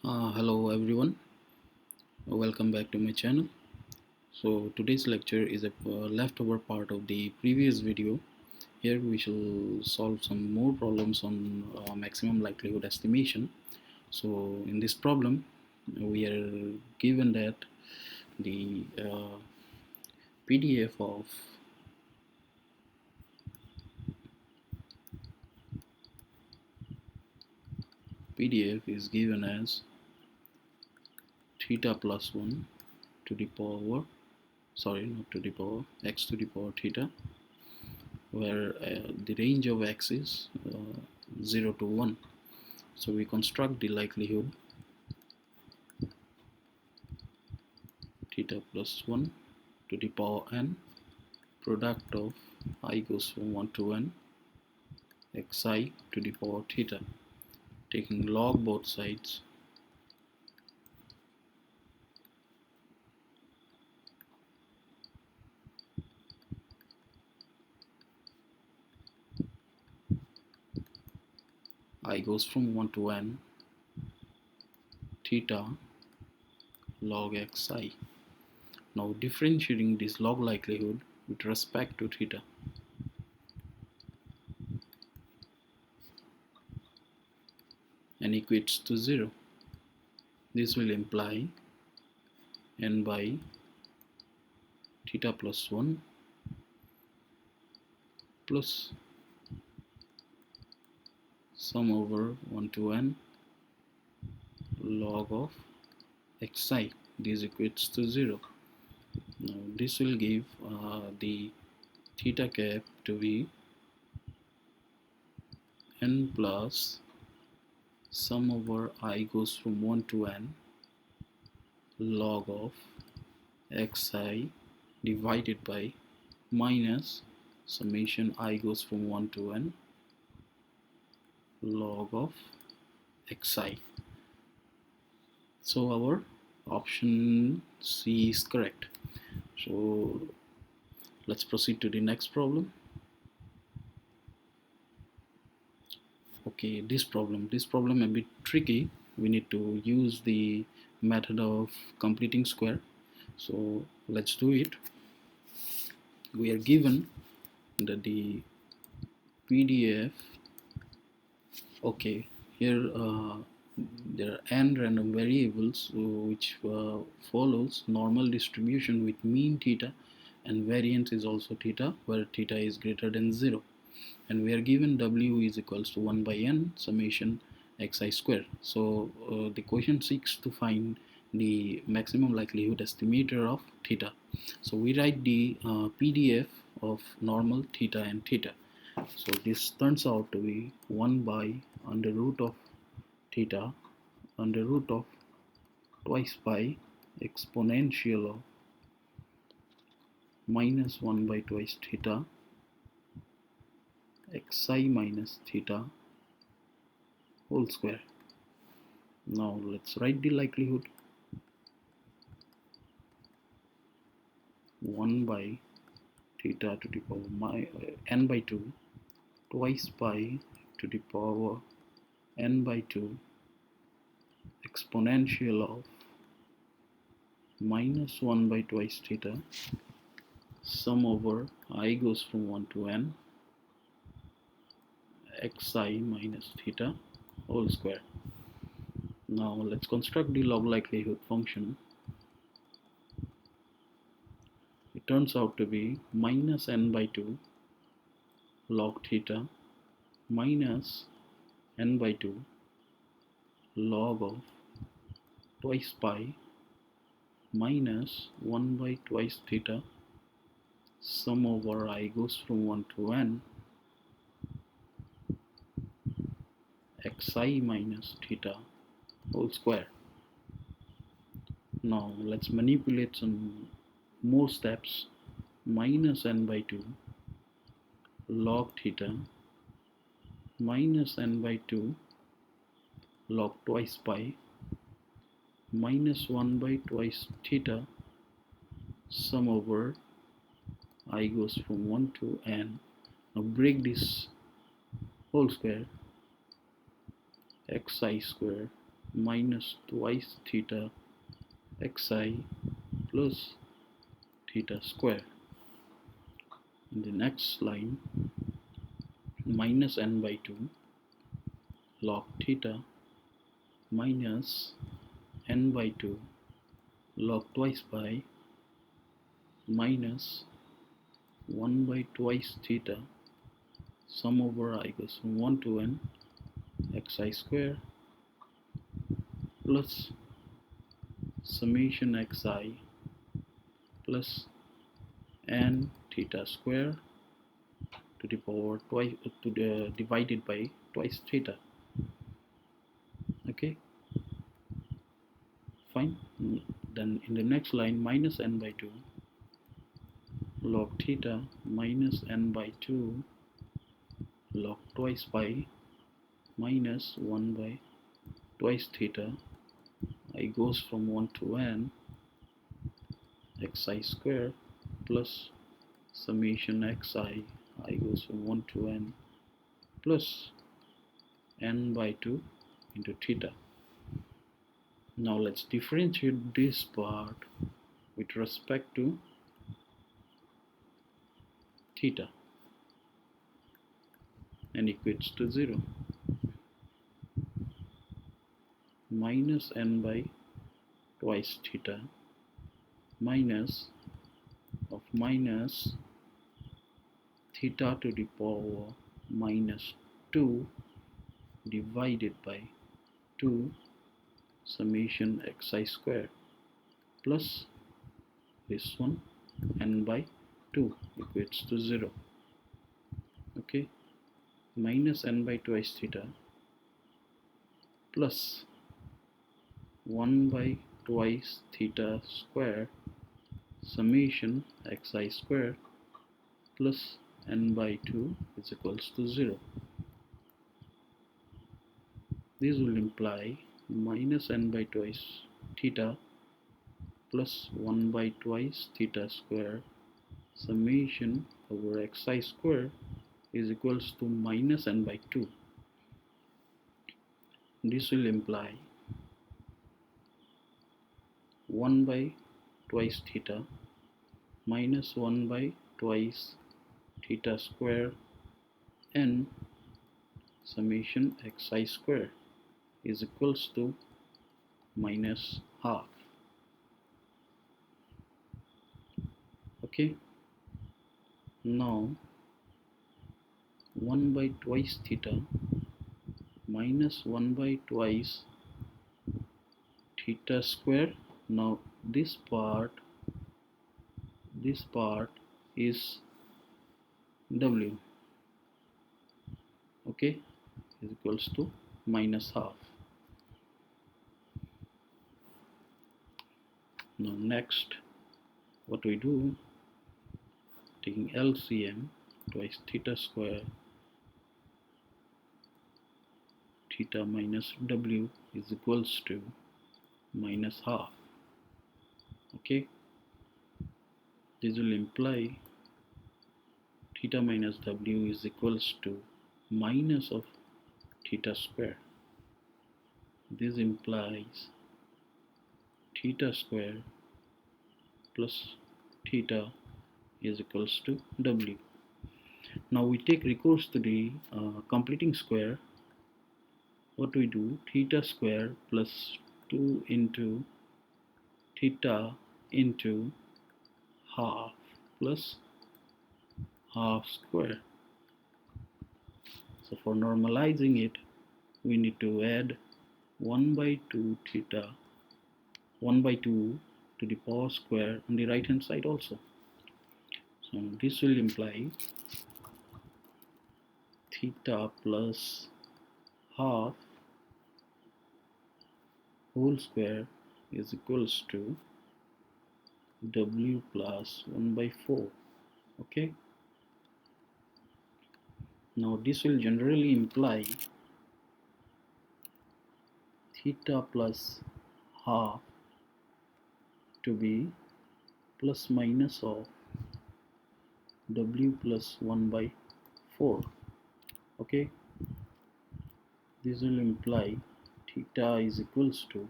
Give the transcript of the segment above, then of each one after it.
Hello everyone, welcome back to my channel. So today's lecture is a leftover part of the previous video. Here we shall solve some more problems on maximum likelihood estimation. So in this problem we are given that the PDF of PDF is given as theta plus 1 to the power, not to the power, x to the power theta, where the range of x is 0 to 1. So we construct the likelihood theta plus 1 to the power n, product of I goes from 1 to n, xi to the power theta, taking log both sides, I goes from 1 to n, theta log xi. Now differentiating this log likelihood with respect to theta. N equates to 0. This will imply n by theta plus 1 plus sum over 1 to n log of xi. This equates to 0. Now this will give the theta cap to be n plus sum over I goes from 1 to n log of xi divided by minus summation I goes from 1 to n log of xi. So our option C is correct. So let's proceed to the next problem. Okay, this problem a bit tricky. We need to use the method of completing square. So let's do it. We are given that the PDF. Okay, here there are n random variables which follows normal distribution with mean theta, and variance is also theta, where theta is greater than 0. And we are given W is equals to 1 by n summation xi square. So the question seeks to find the maximum likelihood estimator of theta. So we write the PDF of normal theta and theta. So this turns out to be 1 by under root of theta under root of twice pi exponential of minus 1 by twice theta xi minus theta whole square. Now let's write the likelihood. 1 by theta to the power n by 2 twice pi to the power n by 2 exponential of minus 1 by twice theta sum over I goes from 1 to n xi minus theta whole square. Now let's construct the log likelihood function. It turns out to be minus n by 2 log theta minus n by 2 log of twice pi minus 1 by twice theta sum over I goes from 1 to n xi minus theta whole square. Now let's manipulate some more steps. Minus n by 2 log theta minus n by 2 log twice pi minus 1 by twice theta sum over I goes from 1 to n. Now break this whole square xi square minus twice theta xi plus theta square. In the next line, minus n by 2 log theta minus n by 2 log twice by minus 1 by twice theta sum over I goes from 1 to n xi square plus summation xi plus n theta square to the power twice to the divided by twice theta. Okay, fine. Then in the next line, minus n by 2 log theta minus n by 2 log twice by minus 1 by twice theta. I goes from 1 to n xi square plus summation xi. I goes from 1 to n plus n by 2 into theta. Now let's differentiate this part with respect to theta. N equates to 0. Minus n by twice theta minus of minus theta to the power minus 2 divided by 2 summation xi square plus this one n by 2 equates to 0. Okay, minus n by twice theta plus 1 by twice theta square summation xi square plus n by 2 is equals to 0. This will imply minus n by twice theta plus 1 by twice theta square summation over xi square is equals to minus n by 2. This will imply 1 by twice theta minus 1 by twice theta square n summation xi square is equals to minus half. Okay, now 1 by twice theta minus 1 by twice theta square. Now this part is w. Okay, is equals to minus half. Now next, what we do, taking LCM, twice theta square theta minus w is equals to minus half. Okay, this will imply theta minus w is equals to minus of theta square. This implies theta square plus theta is equals to w. Now we take recourse to the completing square. What we do, theta square plus 2 into theta into half plus half square. So for normalizing it, we need to add 1 by 2 theta 1 by 2 to the power square on the right hand side also. So this will imply theta plus half whole square is equals to w plus 1 by 4. Okay, now this will generally imply theta plus half to be plus minus of w plus 1 by 4. Okay, this will imply theta is equals to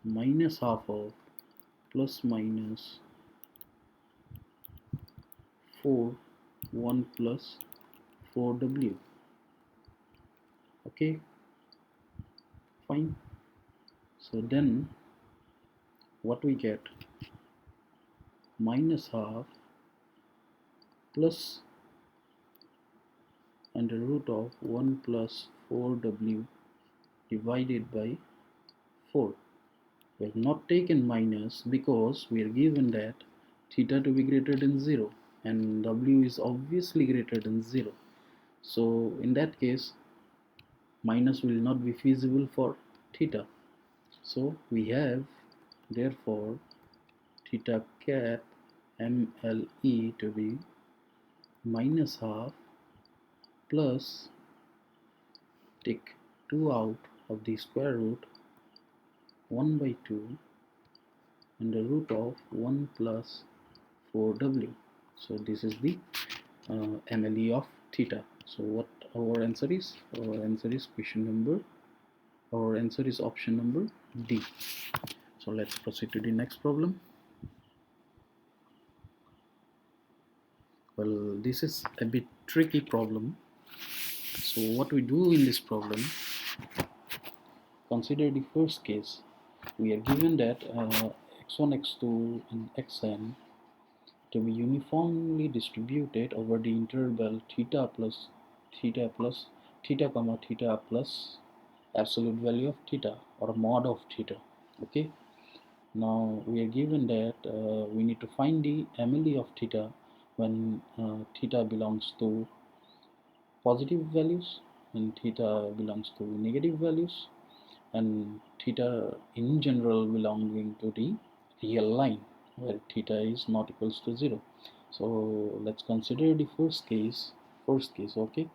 minus half of plus minus 4 1 plus 4w. Okay, fine. So then what we get, minus half plus under root of 1 plus 4w divided by 4. We have not taken minus because we are given that theta to be greater than 0 and w is obviously greater than 0. So in that case minus will not be feasible for theta. So we have therefore theta cap MLE to be minus half plus, take 2 out of the square root, 1 by 2 and the root of 1 plus 4w. So this is the MLE of theta. So what our answer is? Our answer is option number D. So let's proceed to the next problem. Well, this is a bit tricky problem. So what we do in this problem, consider the first case. We are given that x1, x2 and xn to be uniformly distributed over the interval theta comma theta plus absolute value of theta or mod of theta. Okay, now we are given that we need to find the MLE of theta when theta belongs to positive values and theta belongs to negative values, and theta in general belonging to the real line where theta is not equals to 0. So let's consider the first case. Okay,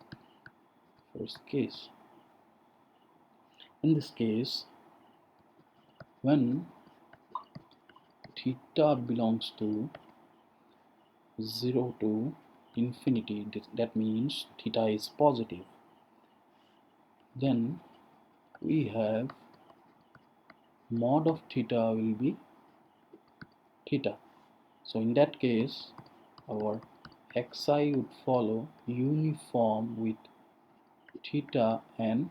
first case. In this case, when theta belongs to 0 to infinity, that means theta is positive, then we have mod of theta will be theta. So in that case our xi would follow uniform with theta and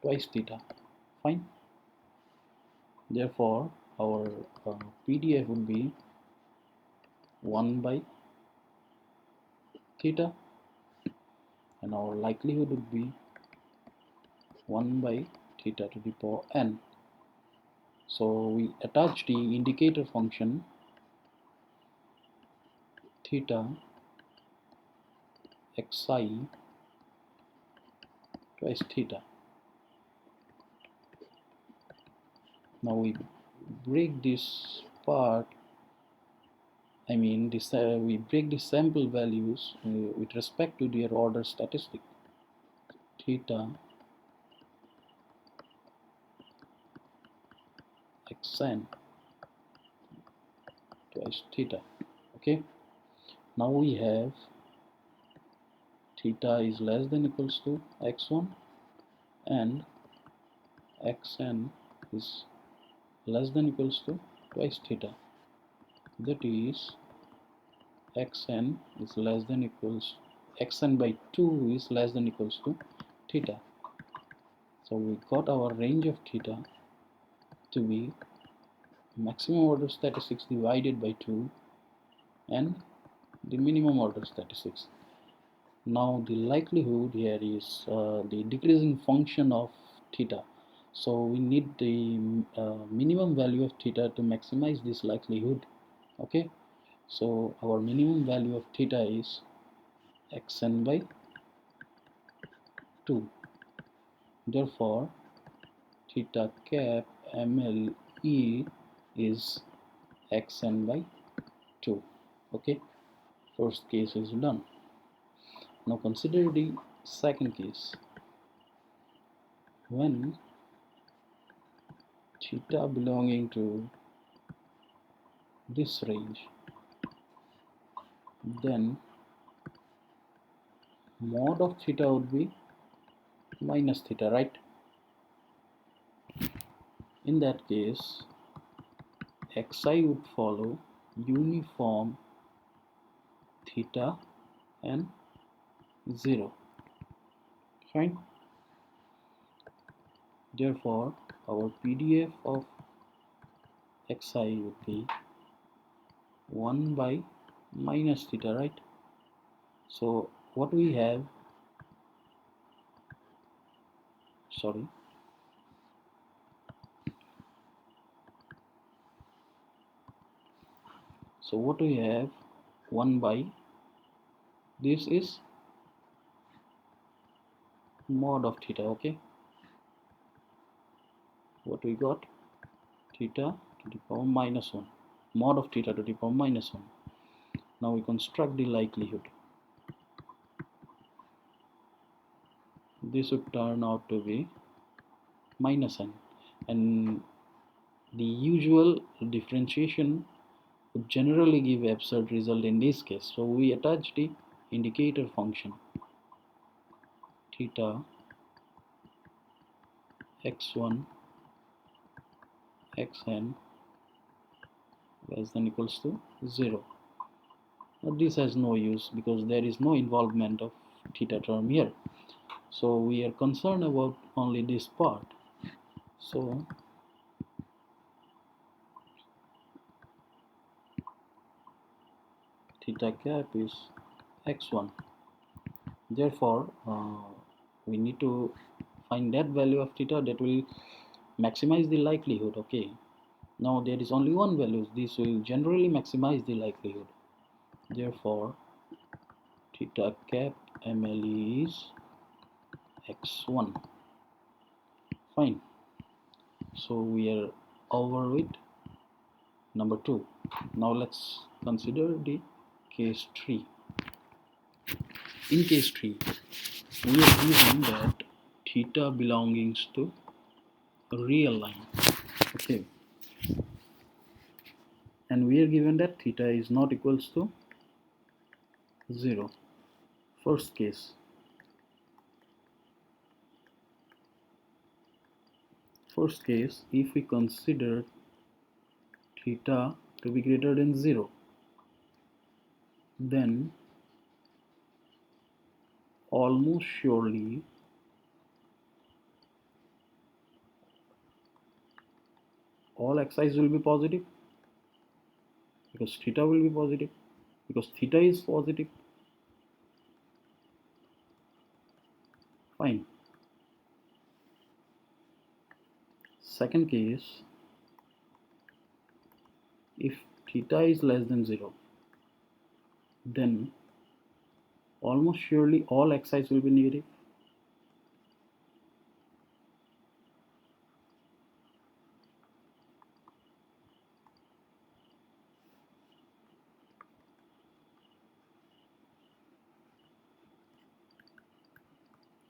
twice theta. Fine. Therefore our PDF would be 1 by theta and our likelihood would be 1 by theta to the power n. So we attach the indicator function theta xi twice theta. Now we break this part, we break the sample values with respect to their order statistic. Theta xn twice theta. Okay, now we have theta is less than equals to x1 and xn is less than equals to twice theta. That is xn is less than equals xn by 2 is less than equals to theta. So we got our range of theta to be maximum order statistics divided by 2 and the minimum order statistics. Now the likelihood here is the decreasing function of theta. So we need the minimum value of theta to maximize this likelihood. Okay, so our minimum value of theta is xn by 2. Therefore theta cap MLE is xn by 2. Okay, first case is done. Now consider the second case. When theta belonging to this range, then mod of theta would be minus theta, right? In that case, xi would follow uniform theta and 0. Fine. Therefore, our PDF of xi would be 1 by minus theta, right? So what we have, sorry, so what we have, 1 by, this is mod of theta, okay? What we got, theta to the power minus 1, mod of theta to the power minus 1. Now we construct the likelihood. This would turn out to be minus n, and the usual differentiation would generally give absurd result in this case. So we attach the indicator function theta x1 xn less than equals to 0. Now this has no use because there is no involvement of theta term here. So we are concerned about only this part. So theta cap is x1. Therefore, we need to find that value of theta that will maximize the likelihood. Okay. Now there is only one value. This will generally maximize the likelihood. Therefore, theta cap MLE is x1. Fine. So we are over with number 2. Now let's consider the case 3. In case 3, we are given that theta belongs to a real line. Okay. And we are given that theta is not equals to 0. First case. First case, if we consider theta to be greater than 0, then almost surely all xi's will be positive because theta will be positive because theta is positive. Fine. Second case, if theta is less than 0, then almost surely all xi's will be negative.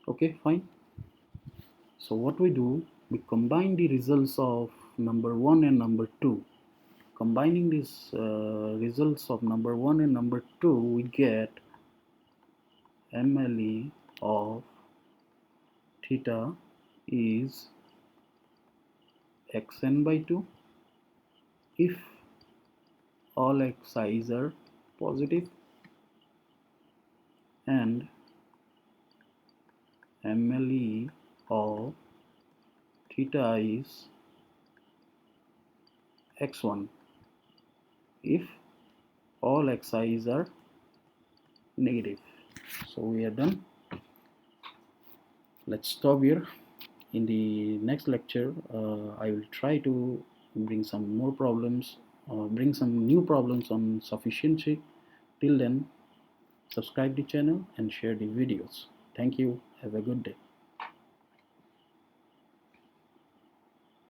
Okay, fine. So what we do, we combine the results of number 1 and number 2. Combining these results of number 1 and number 2, we get MLE of theta is xn by 2 if all xi's are positive, and MLE of theta is x1 if all xi's are negative. So we are done. Let's stop here. In the next lecture, I will try to bring some more problems, bring some new problems on sufficiency. Till then, subscribe the channel and share the videos. Thank you. Have a good day.